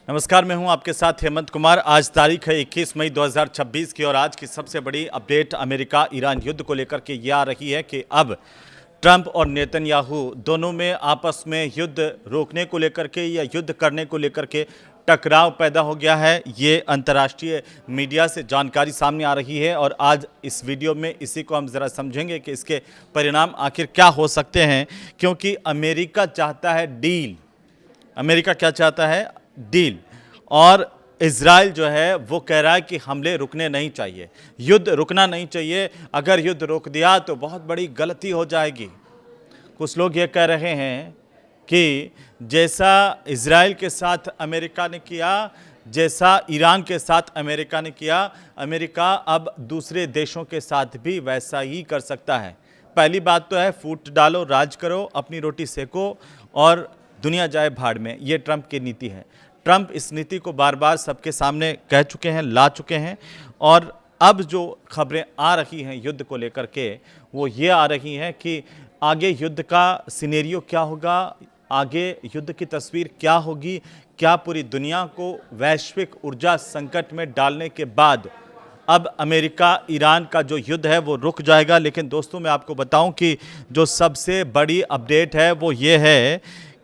नमस्कार, मैं हूं आपके साथ हेमंत कुमार। आज तारीख है 21 मई 2026 की और आज की सबसे बड़ी अपडेट अमेरिका ईरान युद्ध को लेकर के ये आ रही है कि अब ट्रंप और नेतन्याहू दोनों में आपस में युद्ध रोकने को लेकर के या युद्ध करने को लेकर के टकराव पैदा हो गया है। ये अंतर्राष्ट्रीय मीडिया से जानकारी सामने आ रही है और आज इस वीडियो में इसी को हम ज़रा समझेंगे कि इसके परिणाम आखिर क्या हो सकते हैं, क्योंकि अमेरिका चाहता है डील। अमेरिका क्या चाहता है? डील। और इजराइल जो है वो कह रहा है कि हमले रुकने नहीं चाहिए, युद्ध रुकना नहीं चाहिए। अगर युद्ध रोक दिया तो बहुत बड़ी गलती हो जाएगी। कुछ लोग ये कह रहे हैं कि जैसा इजराइल के साथ अमेरिका ने किया, जैसा ईरान के साथ अमेरिका ने किया, अमेरिका अब दूसरे देशों के साथ भी वैसा ही कर सकता है। पहली बात तो है फूट डालो, राज करो, अपनी रोटी सेको और दुनिया जाए भाड़ में। ये ट्रंप की नीति है। ट्रंप इस नीति को बार बार सबके सामने कह चुके हैं, ला चुके हैं। और अब जो खबरें आ रही हैं युद्ध को लेकर के वो ये आ रही हैं कि आगे युद्ध का सिनेरियो क्या होगा, आगे युद्ध की तस्वीर क्या होगी, क्या पूरी दुनिया को वैश्विक ऊर्जा संकट में डालने के बाद अब अमेरिका ईरान का जो युद्ध है वो रुक जाएगा। लेकिन दोस्तों, मैं आपको बताऊं कि जो सबसे बड़ी अपडेट है वो ये है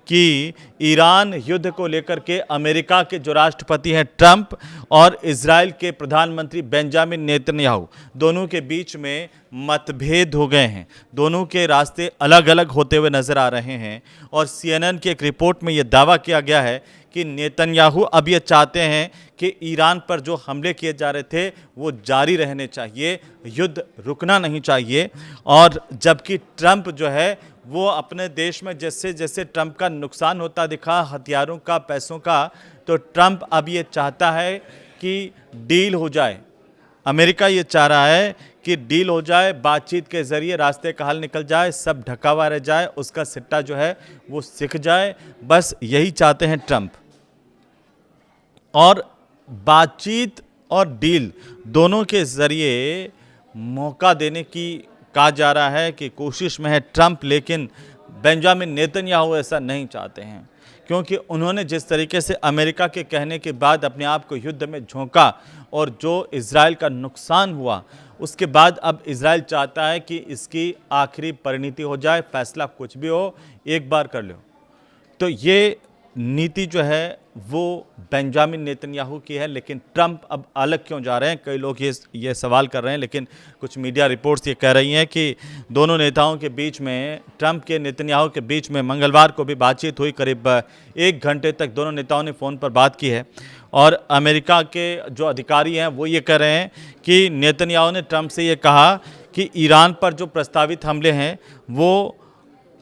कि ईरान युद्ध को लेकर के अमेरिका के जो राष्ट्रपति हैं ट्रंप और इजराइल के प्रधानमंत्री बेंजामिन नेतन्याहू, दोनों के बीच में मतभेद हो गए हैं। दोनों के रास्ते अलग अलग होते हुए नजर आ रहे हैं। और CNN की एक रिपोर्ट में यह दावा किया गया है कि नेतन्याहू अब ये चाहते हैं कि ईरान पर जो हमले किए जा रहे थे वो जारी रहने चाहिए, युद्ध रुकना नहीं चाहिए। और जबकि ट्रंप जो है वो अपने देश में जैसे जैसे ट्रंप का नुकसान होता दिखा, हथियारों का, पैसों का, तो ट्रंप अब ये चाहता है कि डील हो जाए। अमेरिका ये चाह रहा है कि डील हो जाए, बातचीत के ज़रिए रास्ते का हल निकल जाए, सब ढका हुआ रह जाए, उसका सिट्टा जो है वो सिक जाए। बस यही चाहते हैं ट्रंप। और बातचीत और डील दोनों के ज़रिए मौका देने की कहा जा रहा है कि कोशिश में है ट्रंप। लेकिन बेंजामिन नेतन्याहू ऐसा नहीं चाहते हैं, क्योंकि उन्होंने जिस तरीके से अमेरिका के कहने के बाद अपने आप को युद्ध में झोंका और जो इजराइल का नुकसान हुआ उसके बाद अब इजराइल चाहता है कि इसकी आखिरी परिणति हो जाए, फैसला कुछ भी हो एक बार कर लो। तो ये नीति जो है वो बेंजामिन नेतन्याहू की है। लेकिन ट्रंप अब अलग क्यों जा रहे हैं, कई लोग ये सवाल कर रहे हैं। लेकिन कुछ मीडिया रिपोर्ट्स ये कह रही हैं कि दोनों नेताओं के बीच में, ट्रंप के नेतन्याहू के बीच में मंगलवार को भी बातचीत हुई। करीब 1 घंटे तक दोनों नेताओं ने फ़ोन पर बात की है। और अमेरिका के जो अधिकारी हैं वो ये कह रहे हैं कि नेतन्याहू ने ट्रंप से ये कहा कि ईरान पर जो प्रस्तावित हमले हैं वो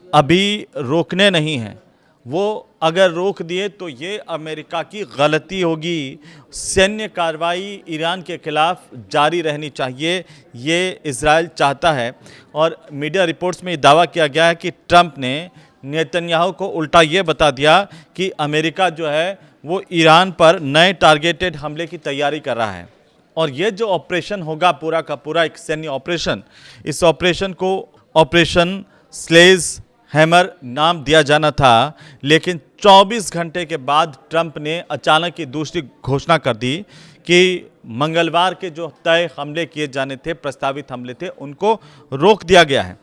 अभी रोकने नहीं हैं, वो अगर रोक दिए तो ये अमेरिका की गलती होगी। सैन्य कार्रवाई ईरान के खिलाफ जारी रहनी चाहिए, ये इजराइल चाहता है। और मीडिया रिपोर्ट्स में दावा किया गया है कि ट्रंप ने नेतन्याहू को उल्टा ये बता दिया कि अमेरिका जो है वो ईरान पर नए टारगेटेड हमले की तैयारी कर रहा है। और ये जो ऑपरेशन होगा पूरा का पूरा एक सैन्य ऑपरेशन, इस ऑपरेशन को ऑपरेशन स्लेज हैमर नाम दिया जाना था। लेकिन 24 घंटे के बाद ट्रंप ने अचानक ही दूसरी घोषणा कर दी कि मंगलवार के जो तय हमले किए जाने थे, प्रस्तावित हमले थे, उनको रोक दिया गया है।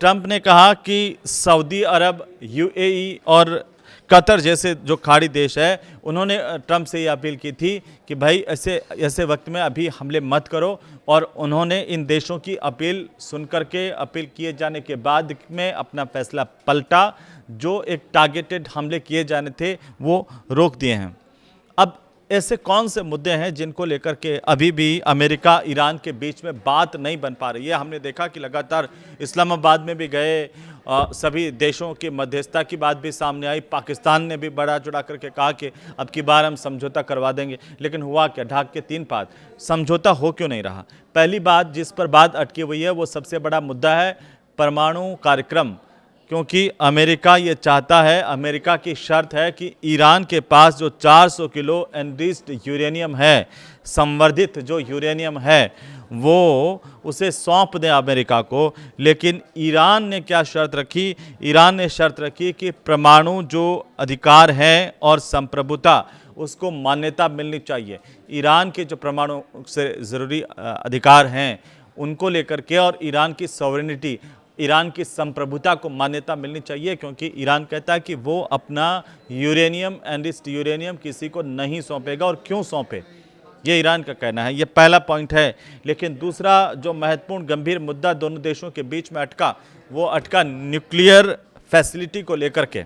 ट्रंप ने कहा कि सऊदी अरब, UAE और कतर जैसे जो खाड़ी देश है, उन्होंने ट्रंप से ये अपील की थी कि भाई ऐसे वक्त में अभी हमले मत करो। और उन्होंने इन देशों की अपील सुनकर के, अपील किए जाने के बाद में अपना फैसला पलटा। जो एक टारगेटेड हमले किए जाने थे वो रोक दिए हैं। अब ऐसे कौन से मुद्दे हैं जिनको लेकर के अभी भी अमेरिका ईरान के बीच में बात नहीं बन पा रही है? हमने देखा कि लगातार इस्लामाबाद में भी गए, सभी देशों की मध्यस्थता की बात भी सामने आई। पाकिस्तान ने भी बड़ा चढ़ा करके कहा कि अब की बार हम समझौता करवा देंगे। लेकिन हुआ क्या? ढाक के 3 पात, समझौता हो क्यों नहीं रहा? पहली बात जिस पर बात अटकी हुई है वो सबसे बड़ा मुद्दा है परमाणु कार्यक्रम। क्योंकि अमेरिका ये चाहता है, अमेरिका की शर्त है कि ईरान के पास जो 400 किलो एनरिच्ड यूरेनियम है, संवर्धित जो यूरेनियम है, वो उसे सौंप दें अमेरिका को। लेकिन ईरान ने क्या शर्त रखी? ईरान ने शर्त रखी कि परमाणु जो अधिकार हैं और संप्रभुता उसको मान्यता मिलनी चाहिए। ईरान के जो परमाणु से ज़रूरी अधिकार हैं उनको लेकर के, और ईरान की सॉवरेनिटी, ईरान की संप्रभुता को मान्यता मिलनी चाहिए, क्योंकि ईरान कहता है कि वो अपना यूरेनियम, एनरिच्ड यूरेनियम किसी को नहीं सौंपेगा, और क्यों सौंपे, ये ईरान का कहना है। ये पहला पॉइंट है। लेकिन दूसरा जो महत्वपूर्ण गंभीर मुद्दा दोनों देशों के बीच में अटका, वो अटका न्यूक्लियर फैसिलिटी को लेकर के,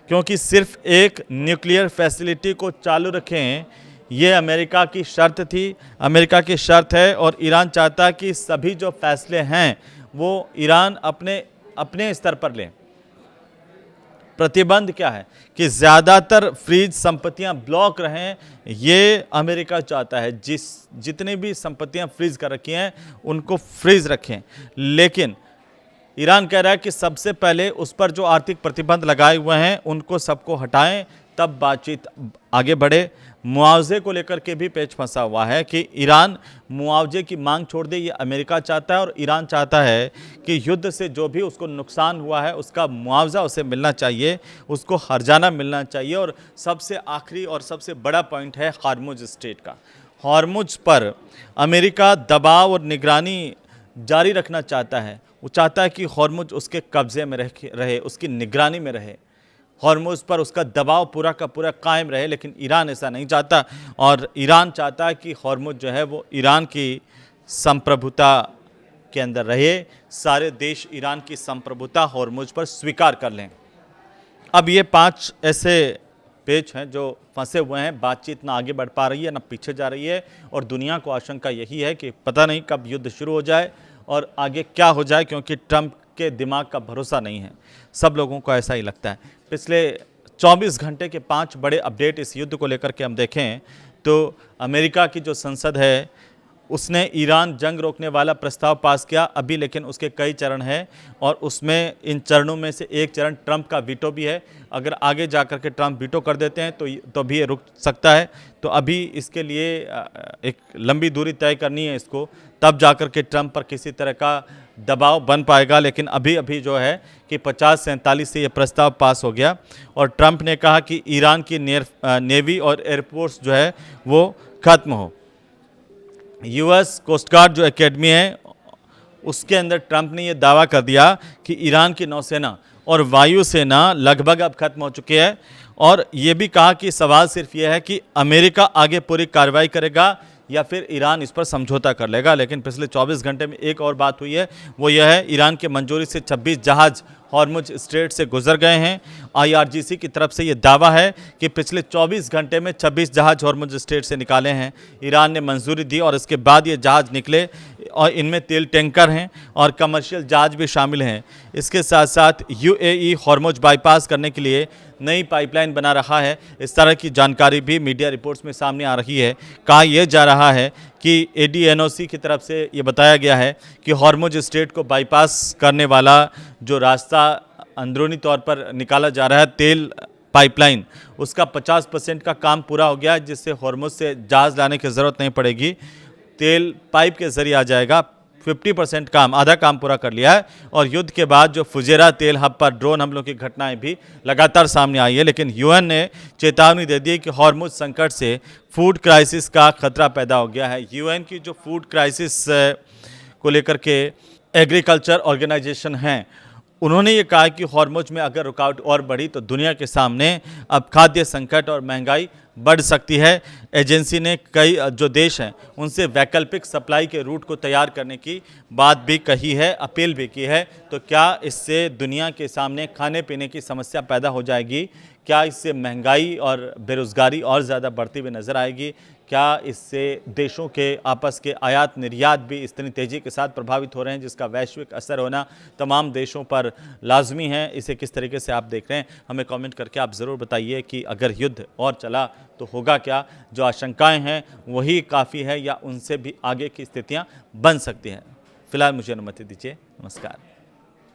क्योंकि सिर्फ एक न्यूक्लियर फैसिलिटी को चालू रखें ये अमेरिका की शर्त थी, अमेरिका की शर्त है, और ईरान चाहता है कि सभी जो फैसले हैं वो ईरान अपने स्तर पर लें। प्रतिबंध क्या है कि ज़्यादातर फ्रीज संपत्तियां ब्लॉक रहें, ये अमेरिका चाहता है। जितनी भी संपत्तियां फ्रीज कर रखी हैं उनको फ्रीज रखें, लेकिन ईरान कह रहा है कि सबसे पहले उस पर जो आर्थिक प्रतिबंध लगाए हुए हैं उनको सबको हटाएं, तब बातचीत आगे बढ़े। मुआवजे को लेकर के भी पेच फंसा हुआ है कि ईरान मुआवजे की मांग छोड़ दे, ये अमेरिका चाहता है, और ईरान चाहता है कि युद्ध से जो भी उसको नुकसान हुआ है उसका मुआवजा उसे मिलना चाहिए, उसको हर्जाना मिलना चाहिए। और सबसे आखिरी और सबसे बड़ा पॉइंट है हॉर्मुज स्ट्रेट का। हॉर्मुज पर अमेरिका दबाव और निगरानी जारी रखना चाहता है। वो चाहता है कि हॉर्मुज उसके कब्जे में रहे, उसकी निगरानी में रहे, हॉर्मुज पर उसका दबाव पूरा का पूरा कायम रहे। लेकिन ईरान ऐसा नहीं चाहता, और ईरान चाहता है कि हॉर्मुज जो है वो ईरान की संप्रभुता के अंदर रहे, सारे देश ईरान की संप्रभुता हॉर्मुज पर स्वीकार कर लें। अब ये 5 ऐसे पेच हैं जो फंसे हुए हैं, बातचीत ना आगे बढ़ पा रही है ना पीछे जा रही है, और दुनिया को आशंका यही है कि पता नहीं कब युद्ध शुरू हो जाए और आगे क्या हो जाए, क्योंकि ट्रंप के दिमाग का भरोसा नहीं है। सब लोगों को ऐसा ही लगता है। पिछले 24 घंटे के 5 बड़े अपडेट इस युद्ध को लेकर के हम देखें तो अमेरिका की जो संसद है उसने ईरान जंग रोकने वाला प्रस्ताव पास किया अभी, लेकिन उसके कई चरण हैं, और उसमें इन चरणों में से एक चरण ट्रंप का वीटो भी है। अगर आगे जाकर के ट्रंप वीटो कर देते हैं तो भी ये रुक सकता है। तो अभी इसके लिए एक लंबी दूरी तय करनी है इसको, तब जाकर के ट्रंप पर किसी तरह का दबाव बन पाएगा। लेकिन अभी जो है कि 50-47 से ये प्रस्ताव पास हो गया, और ट्रंप ने कहा कि ईरान की नेवी और एयरफोर्स जो है वो खत्म हो। यूएस कोस्ट गार्ड जो एकेडमी है उसके अंदर ट्रंप ने यह दावा कर दिया कि ईरान की नौसेना और वायुसेना लगभग अब खत्म हो चुकी है, और ये भी कहा कि सवाल सिर्फ ये है कि अमेरिका आगे पूरी कार्रवाई करेगा या फिर ईरान इस पर समझौता कर लेगा। लेकिन पिछले 24 घंटे में एक और बात हुई है, वो यह है ईरान के मंजूरी से 26 जहाज हॉर्मुज स्ट्रेट से गुजर गए हैं। IRGC की तरफ से ये दावा है कि पिछले 24 घंटे में 26 जहाज हॉर्मुज स्ट्रेट से निकाले हैं। ईरान ने मंजूरी दी और इसके बाद ये जहाज निकले, और इनमें तेल टैंकर हैं और कमर्शियल जहाज भी शामिल हैं। इसके साथ साथ UAE हॉर्मुज बाईपास करने के लिए नई पाइपलाइन बना रहा है। इस तरह की जानकारी भी मीडिया रिपोर्ट्स में सामने आ रही है। कहा यह जा रहा है कि ADNOC की तरफ से ये बताया गया है कि हॉर्मुज स्ट्रेट को बाईपास करने वाला जो रास्ता अंदरूनी तौर पर निकाला जा रहा है तेल पाइपलाइन, उसका 50% का काम पूरा हो गया है, जिससे हॉर्मुज से जहाज लाने की ज़रूरत नहीं पड़ेगी, तेल पाइप के जरिए आ जाएगा। 50% काम, आधा काम पूरा कर लिया है। और युद्ध के बाद जो फुजेरा तेल हब पर ड्रोन हमलों की घटनाएं भी लगातार सामने आई है, लेकिन UN ने चेतावनी दे दी कि हॉर्मुज संकट से फूड क्राइसिस का खतरा पैदा हो गया है। UN की जो फूड क्राइसिस को लेकर के एग्रीकल्चर ऑर्गेनाइजेशन हैं, उन्होंने ये कहा कि हॉर्मुज में अगर रुकावट और बढ़ी तो दुनिया के सामने अब खाद्य संकट और महंगाई बढ़ सकती है। एजेंसी ने कई जो देश हैं उनसे वैकल्पिक सप्लाई के रूट को तैयार करने की बात भी कही है, अपील भी की है। तो क्या इससे दुनिया के सामने खाने पीने की समस्या पैदा हो जाएगी? क्या इससे महंगाई और बेरोज़गारी और ज़्यादा बढ़ती हुई नज़र आएगी? क्या इससे देशों के आपस के आयात निर्यात भी इतनी तेज़ी के साथ प्रभावित हो रहे हैं, जिसका वैश्विक असर होना तमाम देशों पर लाजमी है? इसे किस तरीके से आप देख रहे हैं, हमें कमेंट करके आप ज़रूर बताइए कि अगर युद्ध और चला तो होगा क्या? जो आशंकाएं हैं वही काफ़ी है या उनसे भी आगे की स्थितियां बन सकती हैं? फिलहाल मुझे अनुमति दीजिए। नमस्कार।